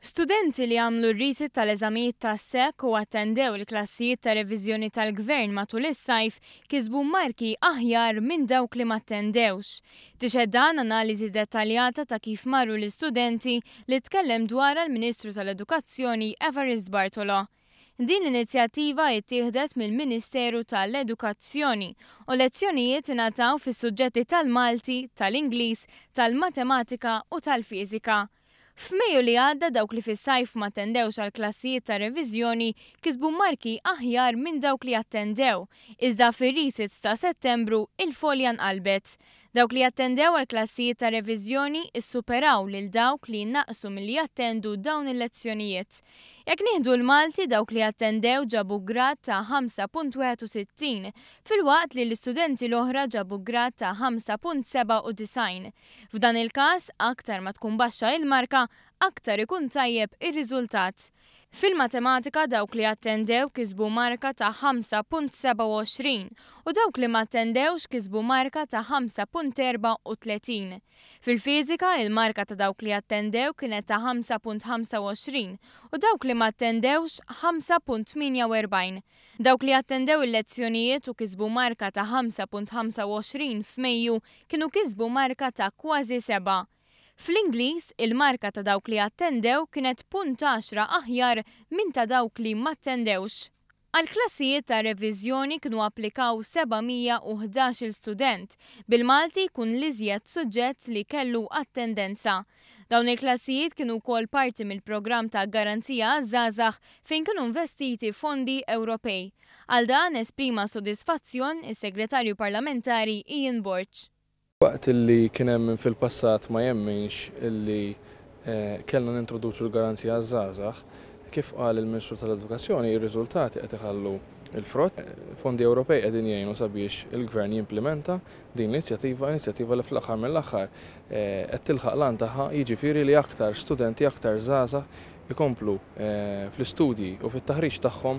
Studenti li għamlu r-risit tal-eżamijiet tas-SEC u attendew il-klassijiet ta' reviżjoni tal-Gvern matul is-sajf kisbu marki aħjar minn dawk li mattendewx. Tixhed dan analiżi dettaljata ta' kif marru l-istudenti li tkellem dwar il-Ministru tal-Edukazzjoni Evarist Bartolo. Din l-inizjattiva jittieħdet mill-Ministeru tal-Edukazzjoni u lezzjonijiet ingħataw fis-suġġetti tal-Malti, tal-Ingliż, tal-Matematika u tal-Fiżika. F'Mejju li għadda dawk li fis-sajf ma attendewx għal klassijiet ta' reviżjoni kisbu marki aħjar minn dawk li attendew, iżda fir-risits ta' Settembru il-folja nqalbet. Dawk li attendew għal klassijiet ta' reviżjoni issuperaw lil dawk li naqsu milli jattendu dawn il-lezzjonijiet. Jekk nieħdu l-Malti dawk li attendew ġabu grad ta' 5.61 filwaqt li l-istudenti l-oħra ġabu grad ta' 5.97. F'dan il-każ aktar ma tkun baxxa il-marka aktar ikun tajjeb ir-riżultat. Fil-matematika dawk li attendew kisbu marka ta' 5.27 u dawk li ma attendewx kisbu marka ta' 5.34. Fil-fiżika il-marka ta' dawk li attendew kienet ta' 5.25 u dawk li ma attendewx 5.48. Dawk li attendew il-lezzjonijiet u kisbu marka ta' 5.25 f'Mejju kienu kisbu marka ta' kważi 7. Fl-Ingliż, il-marka ta' dawk li attendew kienet punt 10 aħjar minn ta' dawk li ma attendewx. Għal-klassijiet ta' reviżjoni kienu applikaw 711 student, bil-Malti kun l-iżjed suġġett li kellu attendenza. Dawn il-klassijiet kienu wkoll parti mill-programm ta' Garanzija għaż-żgħażagħ fejn kienu investiti fondi Ewropej. Għal dan esprima sodisfazzjon is-Segretarju Parlamentari Ian Borch. Waqt illi kien hemm fil-passat ma jemminx illi kellna nintroduċu l-garanzija għaż-żgħażagħ, kif qal il-Ministru tal-Edukazzjoni, ir-riżultati qed iħallu il-frott. Fondi Ewropej qegħdin jgħinu sabiex il-Gvern jimplementa din l-inizjattiva li fl-aħħar mill-aħħar qed tilħaq lan tagħha, jiġifieri li aktar studenti, aktar żgħażagħ ikomplu fl-istudji u fit-taħriġ tagħhom